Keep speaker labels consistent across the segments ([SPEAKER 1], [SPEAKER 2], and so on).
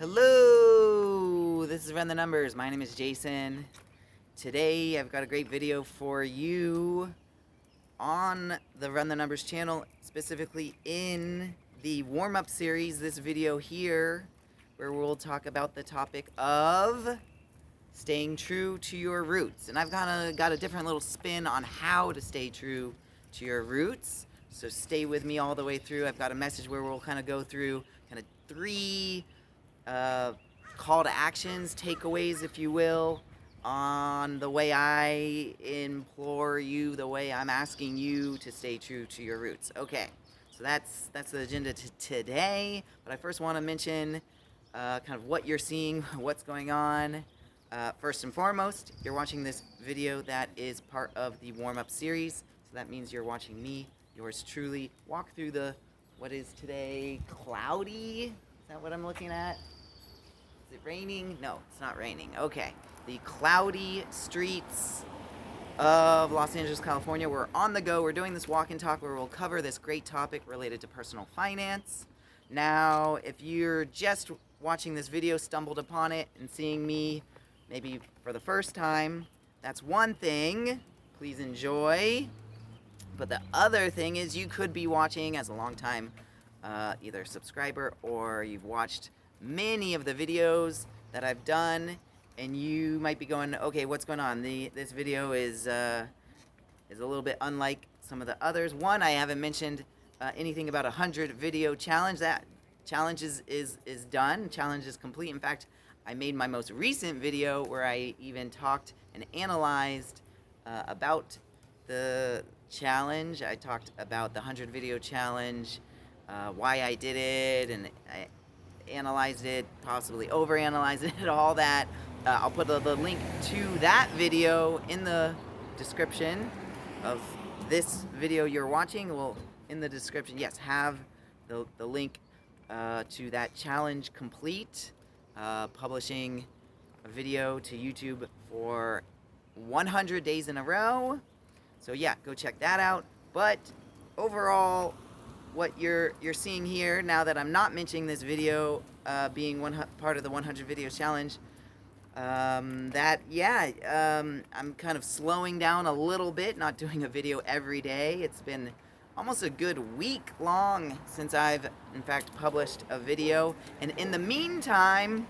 [SPEAKER 1] Hello, this is Run the Numbers. My name is Jason. Today I've got a great video for you on the Run the Numbers channel, specifically in the warm-up series, this video here, where we'll talk about the topic of staying true to your roots. And I've got a different little spin on how to stay true to your roots. So stay with me all the way through. I've got a message where we'll kind of go through kind of three call to actions, takeaways, if you will, on the way I implore you, the way I'm asking you to stay true to your roots. Okay, so that's the agenda today. But I first want to mention kind of what you're seeing, what's going on. First and foremost, you're watching this video that is part of the warm-up series. So that means you're watching me, yours truly, walk through the, what is today, cloudy? Is that what I'm looking at? Is it raining? No, it's not raining. Okay. The cloudy streets of Los Angeles, California. We're on the go. We're doing this walk and talk where we'll cover this great topic related to personal finance. Now, if you're just watching this video, stumbled upon it, and seeing me maybe for the first time, that's one thing. Please enjoy. But the other thing is you could be watching as a long-time either subscriber or you've watched many of the videos that I've done, and you might be going, okay, what's going on? This video is a little bit unlike some of the others. One, I haven't mentioned anything about 100 video challenge. That challenge is done. Challenge is complete. In fact, I made my most recent video where I even talked and analyzed about the challenge. I talked about the 100 video challenge, why I did it, and I analyzed it, possibly overanalyzed it, all that. I'll put the link to that video in the description of this video you're watching. Well, in the description, yes, have the link to that challenge complete, publishing a video to YouTube for 100 days in a row. So yeah, go check that out. But overall, what you're seeing here, now that I'm not mentioning this video being part of the 100 video challenge, I'm kind of slowing down a little bit, not doing a video every day. It's been almost a good week long since I've in fact published a video, and in the meantime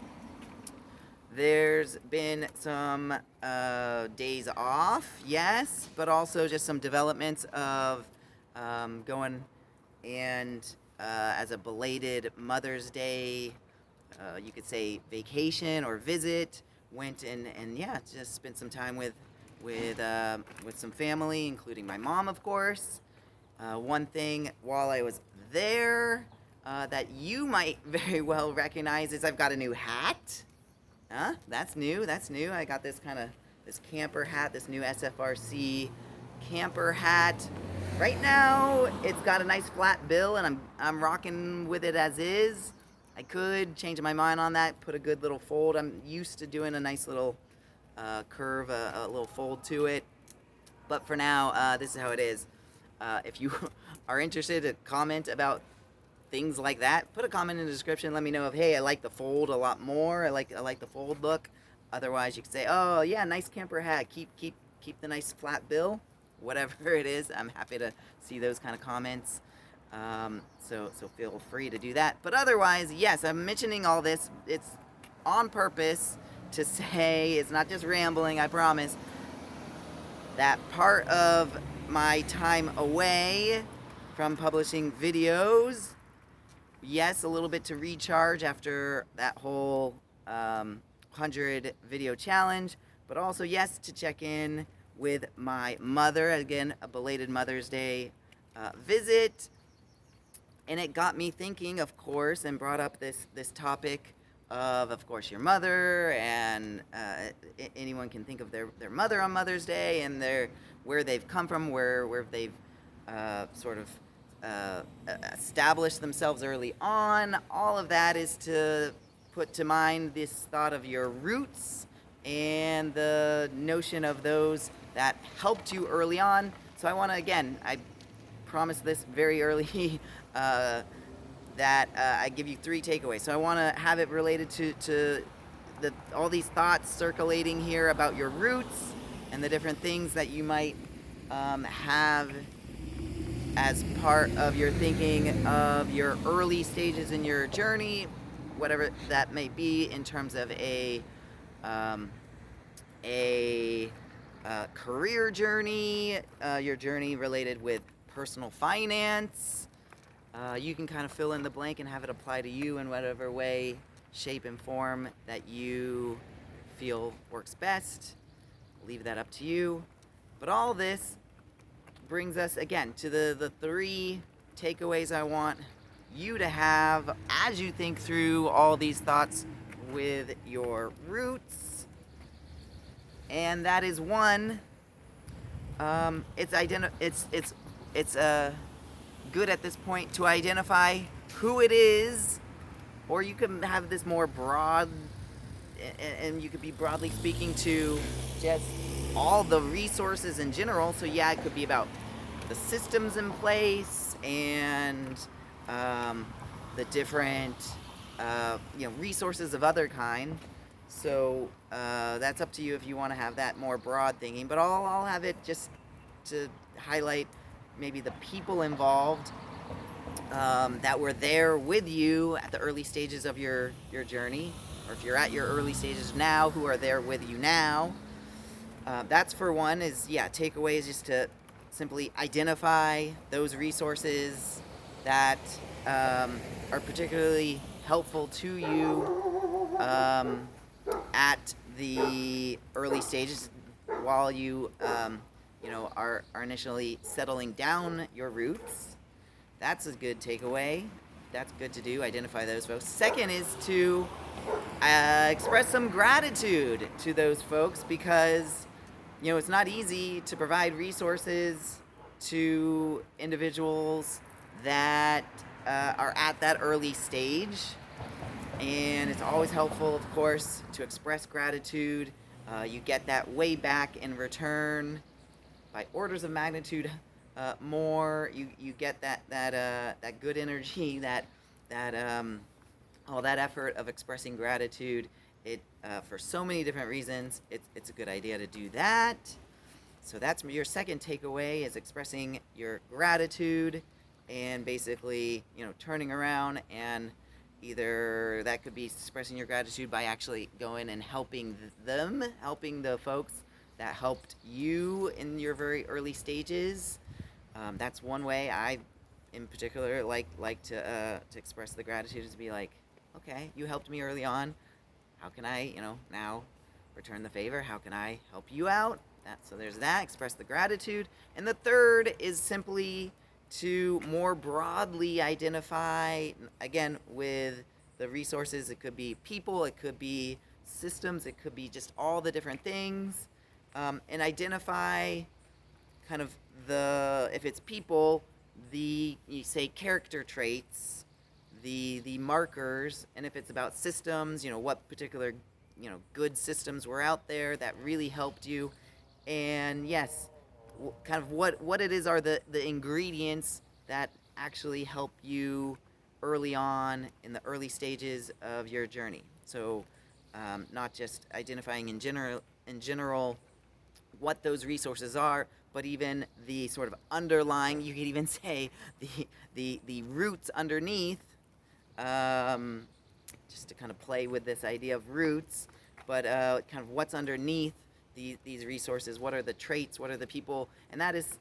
[SPEAKER 1] there's been some days off, yes, but also just some developments of going and as a belated Mother's Day, you could say vacation or visit, went and yeah, just spent some time with some family, including my mom, of course. One thing while I was there that you might very well recognize is I've got a new hat. That's new. I got this camper hat, this new SFRC camper hat. Right now, it's got a nice flat bill, and I'm rocking with it as is. I could change my mind on that, put a good little fold. I'm used to doing a nice little curve, a little fold to it. But for now, this is how it is. If you are interested to comment about things like that, put a comment in the description. Let me know if, hey, I like the fold a lot more. I like the fold look. Otherwise, you could say, oh yeah, nice camper hat. Keep the nice flat bill. Whatever it is, I'm happy to see those kind of comments. So feel free to do that. But otherwise, yes, I'm mentioning all this. It's on purpose to say, it's not just rambling, I promise, that part of my time away from publishing videos, yes, a little bit to recharge after that whole 100 video challenge, but also, yes, to check in with my mother. Again, a belated Mother's Day visit. And it got me thinking, of course, and brought up this topic of course, your mother, and anyone can think of their mother on Mother's Day, and where they've come from, where they've sort of established themselves early on. All of that is to put to mind this thought of your roots and the notion of those that helped you early on. So I want to, again, I promised this very early that I give you 3 takeaways. So I want to have it related to all these thoughts circulating here about your roots and the different things that you might have as part of your thinking of your early stages in your journey, whatever that may be, in terms of um, a career journey, your journey related with personal finance. You can kind of fill in the blank and have it apply to you in whatever way, shape, and form that you feel works best. Leave that up to you. But all this brings us again to the 3 takeaways I want you to have as you think through all these thoughts with your roots. And that is 1, it's good at this point to identify who it is, or you can have this more broad, and you could be broadly speaking to just all the resources in general. So yeah, it could be about the systems in place and the different resources of other kind. So that's up to you if you want to have that more broad thinking. But I'll have it just to highlight maybe the people involved that were there with you at the early stages of your journey, or if you're at your early stages now, who are there with you now. That's for 1, is takeaway is just to simply identify those resources that are particularly helpful to you at the early stages while you are initially settling down your roots. That's a good takeaway. That's good to do. Identify those folks. Second is to express some gratitude to those folks, because it's not easy to provide resources to individuals that are at that early stage. And it's always helpful, of course, to express gratitude. You get that way back in return by orders of magnitude more. You get that good energy, that all that effort of expressing gratitude. It for so many different reasons, it's a good idea to do that. So that's your second takeaway, is expressing your gratitude, and basically turning around, and either that could be expressing your gratitude by actually going and helping the folks that helped you in your very early stages. That's one way I, in particular, like to express the gratitude, is to be like, okay, you helped me early on. How can I, now return the favor? How can I help you out? So there's that, express the gratitude. And the third is simply to more broadly identify, again, with the resources. It could be people, it could be systems, it could be just all the different things. And identify kind of if it's people, you say character traits, the markers, and if it's about systems, what particular, good systems were out there that really helped you. And yes, kind of what it is are the ingredients that actually help you early on in the early stages of your journey. So not just identifying in general what those resources are, but even the sort of underlying, you could even say the roots underneath, just to kind of play with this idea of roots, but kind of what's underneath these resources. What are the traits? What are the people? And that is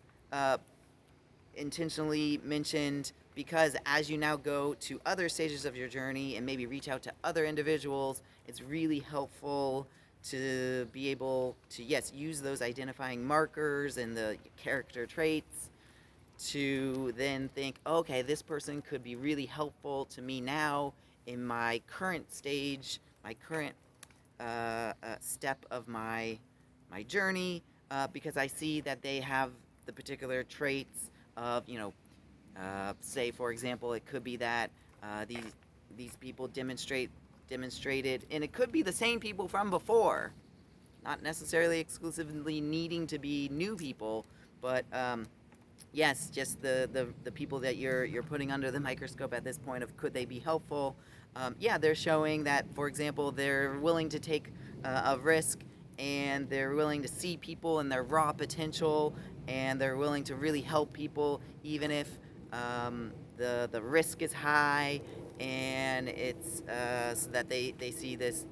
[SPEAKER 1] intentionally mentioned because as you now go to other stages of your journey and maybe reach out to other individuals, it's really helpful to be able to, yes, use those identifying markers and the character traits to then think, okay, this person could be really helpful to me now in my current stage, my current step of my journey, because I see that they have the particular traits of, say, for example, it could be that these people demonstrated, and it could be the same people from before, not necessarily exclusively needing to be new people, but yes, just the people that you're putting under the microscope at this point of could they be helpful? Yeah, they're showing that, for example, they're willing to take a risk and they're willing to see people and their raw potential and they're willing to really help people even if the risk is high and it's so that they see this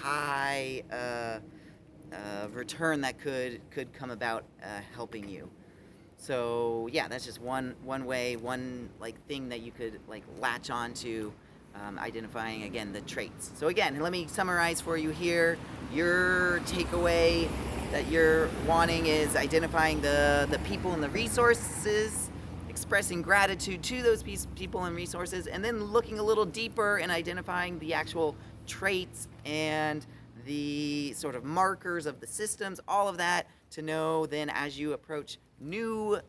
[SPEAKER 1] high return that could come about helping you. So yeah, that's just one way, one like thing that you could like latch on to, identifying again the traits. So again, let me summarize for you here. Your takeaway that you're wanting is identifying the people and the resources, expressing gratitude to those people and resources, and then looking a little deeper and identifying the actual traits and the sort of markers of the systems, all of that to know then as you approach new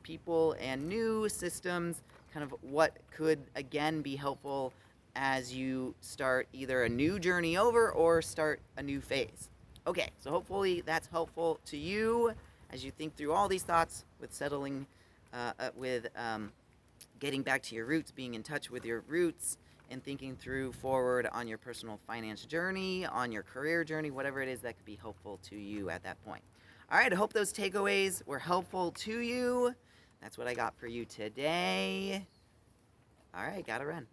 [SPEAKER 1] people and new systems, kind of what could again be helpful as you start either a new journey over or start a new phase. Okay, so hopefully that's helpful to you as you think through all these thoughts with settling, with getting back to your roots, being in touch with your roots, and thinking through forward on your personal finance journey, on your career journey, whatever it is that could be helpful to you at that point. All right, I hope those takeaways were helpful to you. That's what I got for you today. All right, gotta run.